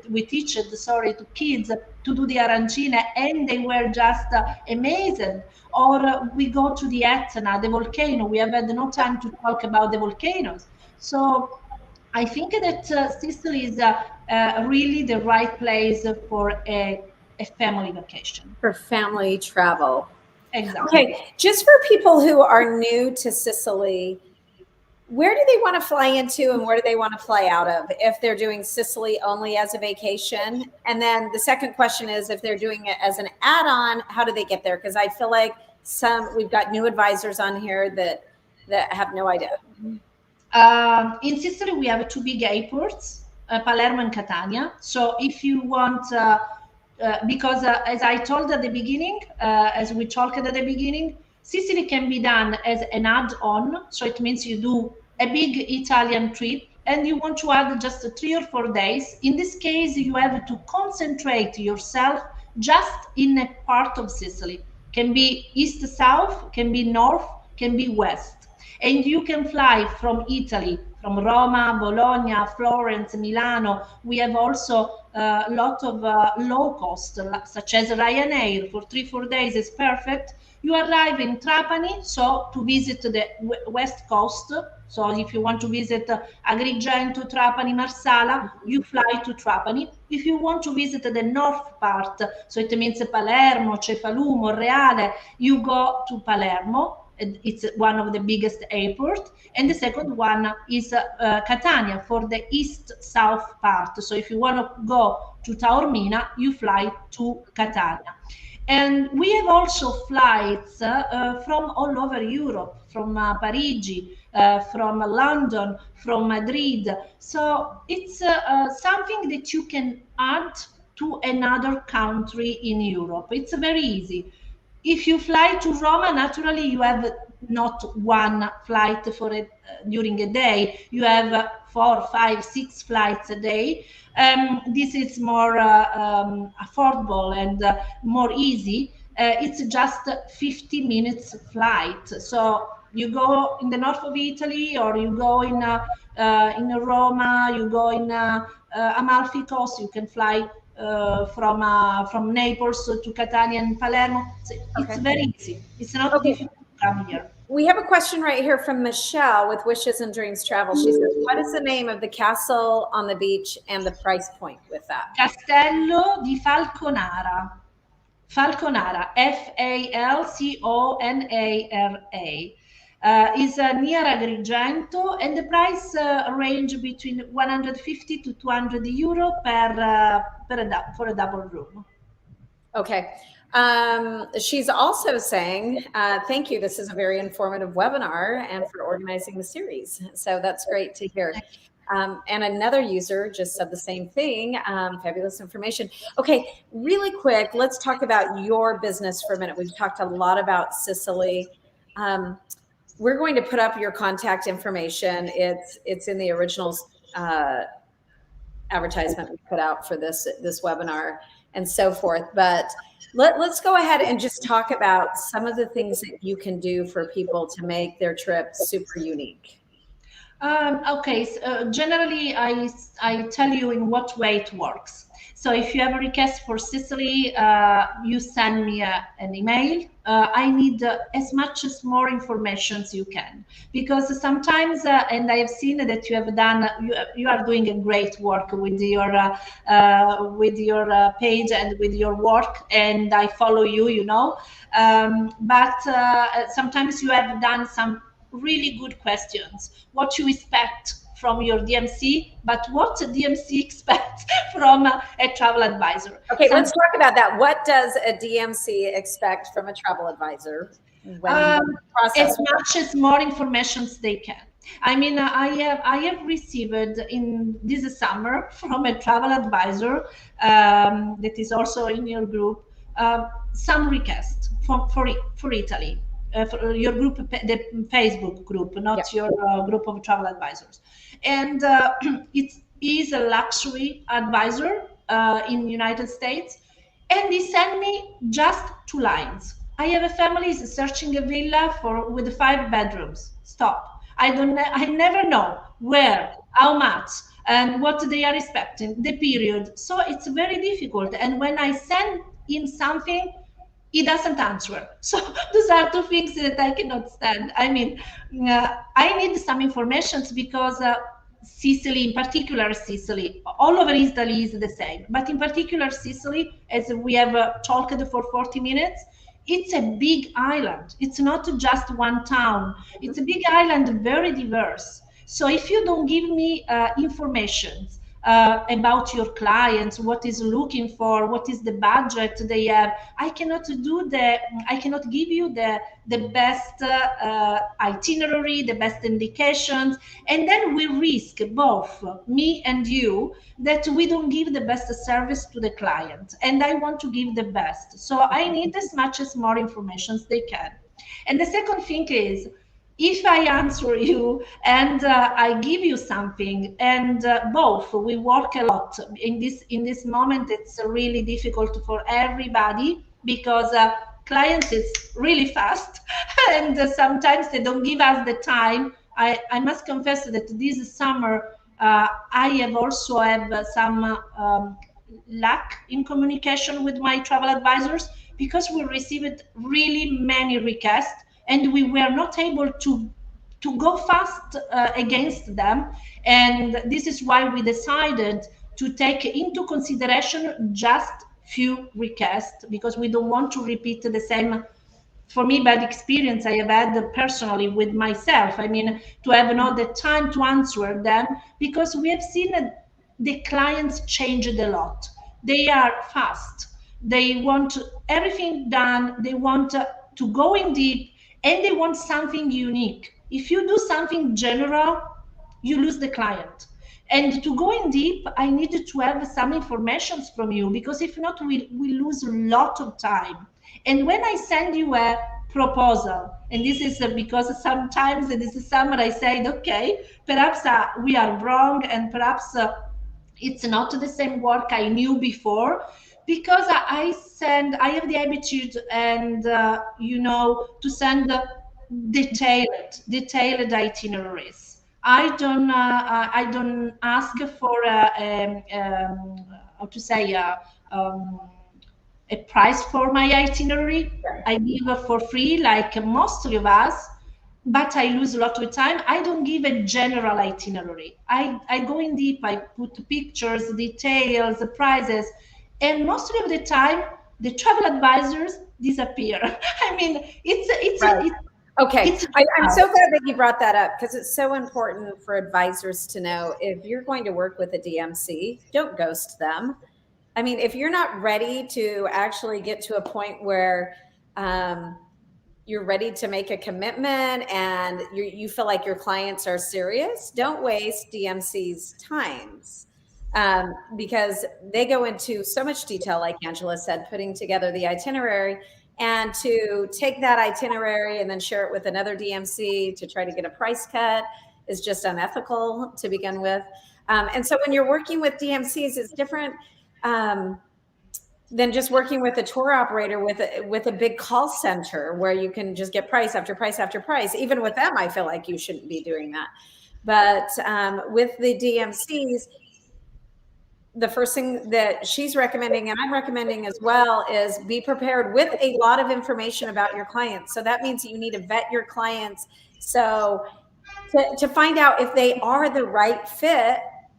we teach it, sorry, to kids to do the arancine, and they were just amazing. Or we go to the Etna, the volcano. We have had no time to talk about the volcanoes. So I think that Sicily is really the right place for a family vacation. For family travel. Exactly. Okay, just for people who are new to Sicily, where do they want to fly into and where do they want to fly out of if they're doing Sicily only as a vacation? And then the second question is, if they're doing it as an add-on, how do they get there? Because I feel like we've got new advisors on here that have no idea. In Sicily, we have two big airports, Palermo and Catania. So if you want, because as I told at the beginning, as we talked at the beginning, Sicily can be done as an add-on. So it means you do a big Italian trip and you want to add just 3 or 4 days. In this case, you have to concentrate yourself just in a part of Sicily. Can be east-south, can be north, can be west. And you can fly from Italy, from Roma, Bologna, Florence, Milano. We have also a lot of low cost, such as Ryanair, for 3-4 days is perfect. You arrive in Trapani, so to visit the west coast. So if you want to visit Agrigento, Trapani, Marsala, you fly to Trapani. If you want to visit the north part, so it means Palermo, Cefalù, Monreale, you go to Palermo. It's one of the biggest airports. And the second one is Catania for the east-south part. So if you want to go to Taormina, you fly to Catania. And we have also flights from all over Europe, from Parigi, from London, from Madrid. So it's something that you can add to another country in Europe. It's very easy. If you fly to Roma, naturally you have not one flight for it during a day. You have 4, 5, 6 flights a day. This is more affordable and more easy. It's just 50 minutes flight. So you go in the north of Italy, or you go in Roma, you go in Amalfi Coast. You can fly from Naples to Catania and Palermo. So it's very easy. It's not difficult to come here. We have a question right here from Michelle with Wishes and Dreams Travel. She says, what is the name of the castle on the beach and the price point with that? Castello di Falconara. Falconara, Falconara. Is near Agrigento, and the price range between 150 to 200 euro for a double room. Okay. She's also saying, thank you. This is a very informative webinar and for organizing the series. So that's great to hear. And another user just said the same thing. Fabulous information. Okay, really quick, let's talk about your business for a minute. We've talked a lot about Sicily. We're going to put up your contact information. It's in the original advertisement we put out for this webinar and so forth. But let's go ahead and just talk about some of the things that you can do for people to make their trip super unique. Okay, so, generally I tell you in what way it works. So if you have a request for Sicily, you send me an email. I need as much as more information as you can, because sometimes, and I have seen that you have done, you are doing a great work with your page and with your work, and I follow you, you know. But sometimes you have done some really good questions. What you expect from your DMC, but what a DMC expects from a travel advisor. Okay, let's talk about that. What does a DMC expect from a travel advisor when Um, process? as much as more information as they can. I mean, I have received in this summer from a travel advisor that is also in your group some requests for Italy. For your group, the Facebook group, not your group of travel advisors, and it is a luxury advisor in United States, and he sent me just 2 lines. I have a family is searching a villa for with 5 bedrooms. Stop. I never know where, how much, and what they are expecting, the period. So it's very difficult. And when I send him something, he doesn't answer. So those are two things that I cannot stand. I mean, I need some information because Sicily, in particular Sicily, all over Italy is the same, but in particular Sicily, as we have talked for 40 minutes, it's a big island. It's not just one town. It's a big island, very diverse. So if you don't give me information about your clients, what is looking for, what is the budget they have, I cannot give you the best itinerary, the best indications, and then we risk, both me and you, that we don't give the best service to the client, and I want to give the best, so I need as much as more information as they can. And the second thing is, if I answer you and I give you something, and both we work a lot in this moment, it's really difficult for everybody because clients is really fast and sometimes they don't give us the time. I must confess that this summer I have also have some lack in communication with my travel advisors because we received really many requests and we were not able to go fast against them, and this is why we decided to take into consideration just few requests because we don't want to repeat the same, for me, bad experience I have had personally with myself. I mean, to have not the time to answer them because we have seen that the clients changed a lot. They are fast. They want everything done. They want to go in deep, and they want something unique. If you do something general, you lose the client. And to go in deep, I needed to have some information from you because if not, we lose a lot of time. And when I send you a proposal, and this is because sometimes in this summer I said, okay, perhaps we are wrong, and perhaps it's not the same work I knew before, because I have the habitude and to send detailed itineraries. I don't ask for how to say a price for my itinerary. I give for free, like mostly of us, but I lose a lot of time. I don't give a general itinerary. I go in deep, I put pictures, details, prices, and mostly of the time, the travel advisors disappear. I mean, Right. Okay, it's I'm so glad that you brought that up because it's so important for advisors to know if you're going to work with a DMC, don't ghost them. I mean, if you're not ready to actually get to a point where you're ready to make a commitment and you feel like your clients are serious, don't waste DMC's times because they go into so much detail, like Angela said, putting together the itinerary. And to take that itinerary and then share it with another DMC to try to get a price cut is just unethical to begin with. And so when you're working with DMCs, it's different than just working with a tour operator with a big call center where you can just get price after price after price. Even with them, I feel like you shouldn't be doing that. But with the DMCs, the first thing that she's recommending, and I'm recommending as well, is be prepared with a lot of information about your clients. So that means you need to vet your clients. So to find out if they are the right fit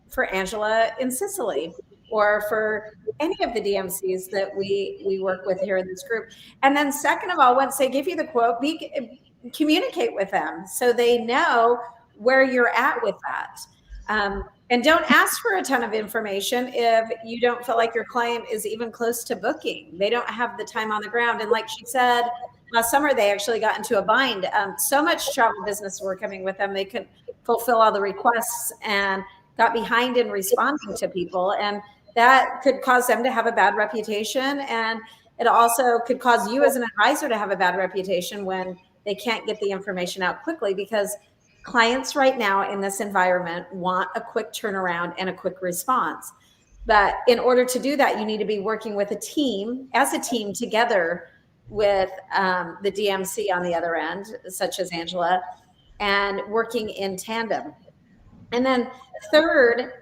for Angela in Sicily or for any of the DMCs that we work with here in this group. And then second of all, once they give you the quote, communicate with them so they know where you're at with that. And don't ask for a ton of information if you don't feel like your client is even close to booking. They don't have the time on the ground. And like she said, last summer they actually got into a bind. So much travel business were coming with them, they couldn't fulfill all the requests and got behind in responding to people. And that could cause them to have a bad reputation. And it also could cause you as an advisor to have a bad reputation when they can't get the information out quickly, because clients right now in this environment want a quick turnaround and a quick response. But in order to do that, you need to be working with a team, as a team together with the DMC on the other end, such as Angela, and working in tandem. And then third,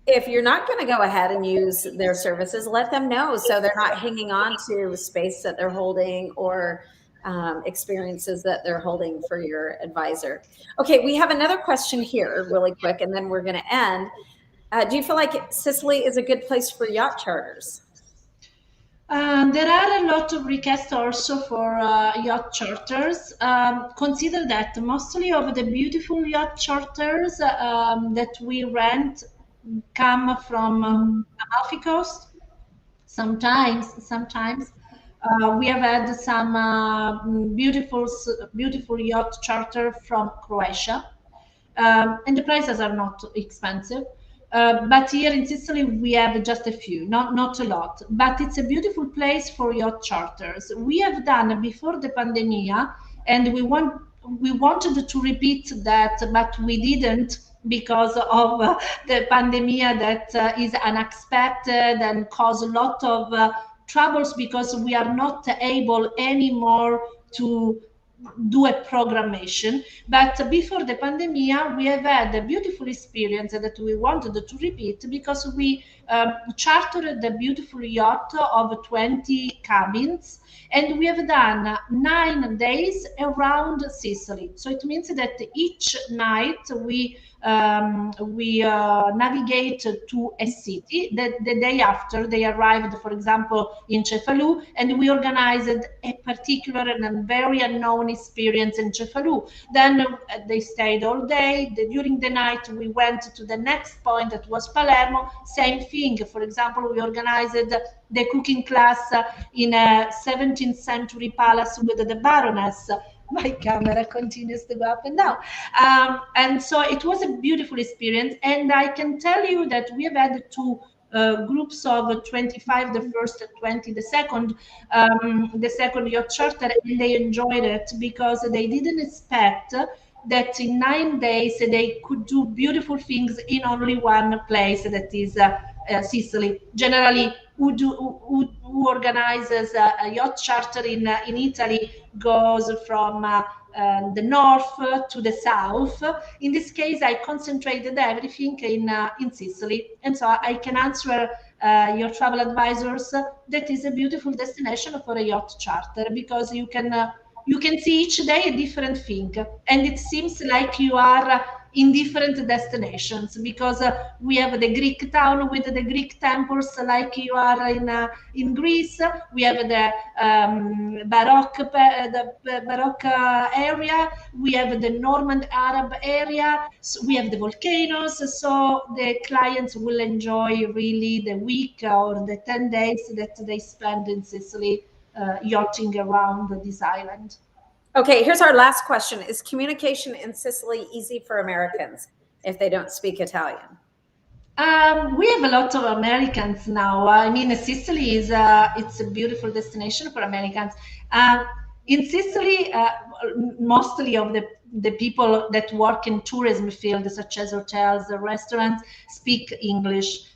if you're not going to go ahead and use their services, let them know so they're not hanging on to space that they're holding or experiences that they're holding for your advisor. Okay, we have another question here really quick, and then we're going to end. Do you feel like Sicily is a good place for yacht charters? There are a lot of requests also for yacht charters. Consider that mostly of the beautiful yacht charters that we rent come from Amalfi Coast. Sometimes we have had some beautiful yacht charter from Croatia, and the prices are not expensive. But here in Sicily, we have just a few, not a lot. But it's a beautiful place for yacht charters. We have done before the pandemic, and we wanted to repeat that, but we didn't because of the pandemic that is unexpected and cause a lot of troubles, because we are not able anymore to do a programmation. But before the pandemic, we have had a beautiful experience that we wanted to repeat, because we chartered a beautiful yacht of 20 cabins, and we have done 9 days around Sicily. So it means that each night we navigate to a city. The day after they arrived, for example, in Cefalù, and we organized a particular and very unknown experience in Cefalù. Then they stayed all day. During the night, we went to the next point, that was Palermo. Same thing. For example, we organized the cooking class in a 17th century palace with the Baroness. My camera continues to go up and down. And so it was a beautiful experience. And I can tell you that we have had 2 groups of 25, the first, 20, the second yacht charter, and they enjoyed it because they didn't expect that in 9 days they could do beautiful things in only one place, that is Sicily. Generally, who organizes a yacht charter in Italy goes from the north to the south. In this case, I concentrated everything in Sicily, and so I can answer your travel advisors that is a beautiful destination for a yacht charter, because you can see each day a different thing, and it seems like you are in different destinations, because we have the Greek town with the Greek temples, like you are in Greece. We have the Baroque area. We have the Norman Arab area. So we have the volcanoes. So the clients will enjoy really the week or the 10 days that they spend in Sicily, yachting around this island. Okay, here's our last question. Is communication in Sicily easy for Americans if they don't speak Italian? We have a lot of Americans now. I mean, Sicily is it's a beautiful destination for Americans. In Sicily, mostly of the people that work in tourism field, such as hotels, restaurants, speak English.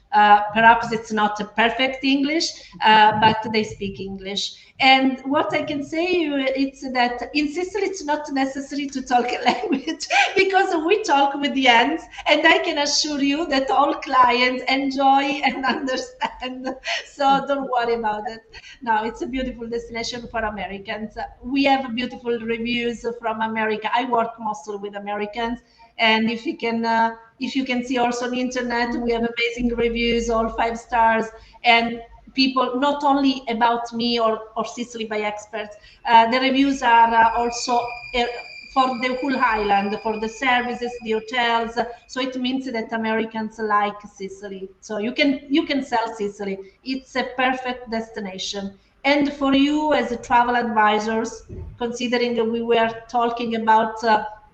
Perhaps it's not a perfect English, but they speak English. And what I can say you, it's that in Sicily, it's not necessary to talk a language because we talk with the hands, and I can assure you that all clients enjoy and understand. So don't worry about it. No, it's a beautiful destination for Americans. We have beautiful reviews from America. I work mostly with Americans, and if you can see also on the internet, we have amazing reviews, all 5 stars, and people not only about me or Sicily by experts. The reviews are also for the whole island, for the services, the hotels. So it means that Americans like Sicily. So you can sell Sicily. It's a perfect destination. And for you as a travel advisors, considering that we were talking about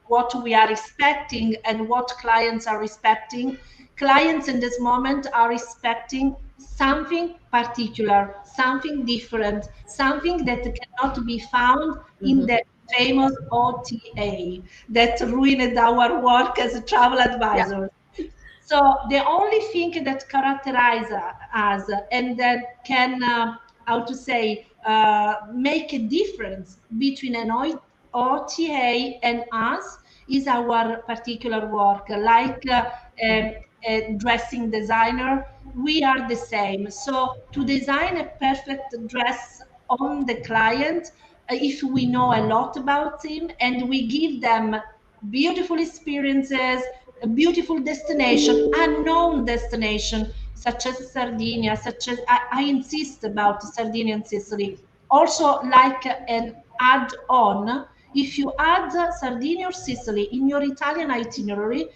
what we are expecting and what clients are expecting, clients in this moment are expecting something particular, something different, something that cannot be found in the famous OTA that ruined our work as a travel advisor. Yeah. So the only thing that characterizes us and that can, how to say, make a difference between an OTA and us is our particular work, like a dressing designer. We are the same. So to design a perfect dress on the client, if we know a lot about him and we give them beautiful experiences, a beautiful destination, unknown destination, such as Sardinia, such as I insist about Sardinia and Sicily. Also, like an add-on, if you add Sardinia or Sicily in your Italian itinerary,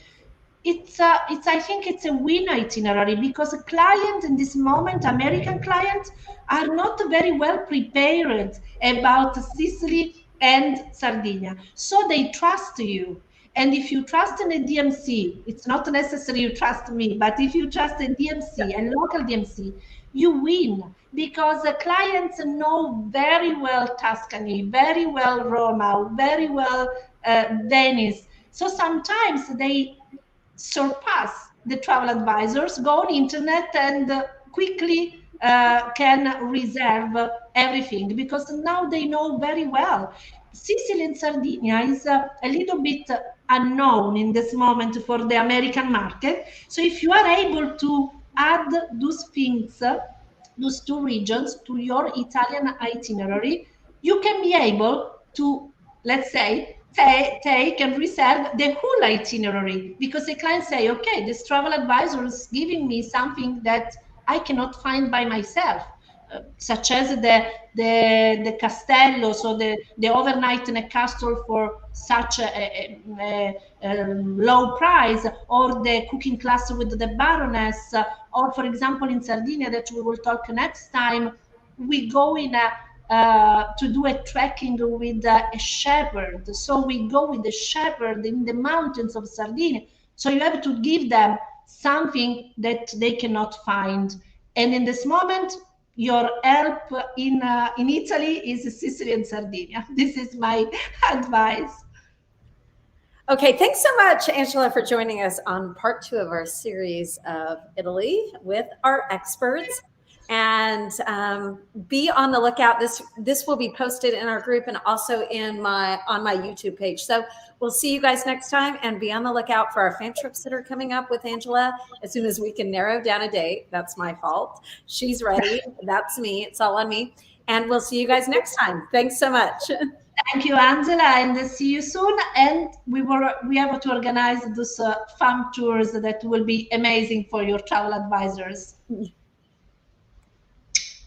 it's I think it's a win itinerary, because a client in this moment, American clients, are not very well prepared about Sicily and Sardinia, so they trust you. And if you trust in a DMC, it's not necessary you trust me, but if you trust a DMC and local DMC, you win, because the clients know very well Tuscany, very well Roma, very well Venice. So sometimes they surpass the travel advisors, go on internet and quickly can reserve everything, because now they know very well. Sicily and Sardinia is a little bit unknown in this moment for the American market. So if you are able to add those things, those 2 regions to your Italian itinerary, you can be able to, let's say, take and reserve the whole itinerary, because the client say, okay, this travel advisor is giving me something that I cannot find by myself, such as the castello, so the overnight in a castle for such a low price, or the cooking class with the baroness, or for example in Sardinia, that we will talk next time, we go in to do a trekking with a shepherd. So we go with the shepherd in the mountains of Sardinia. So you have to give them something that they cannot find. And in this moment, your help in Italy is Sicily and Sardinia. This is my advice. Okay, thanks so much, Angela, for joining us on part 2 of our series of Italy with our experts. And be on the lookout. This will be posted in our group and also on my YouTube page. So we'll see you guys next time, and be on the lookout for our fan trips that are coming up with Angela as soon as we can narrow down a date. That's my fault. She's ready. That's me. It's all on me. And we'll see you guys next time. Thanks so much. Thank you, Angela, and see you soon. And we have to organize those fun tours that will be amazing for your travel advisors.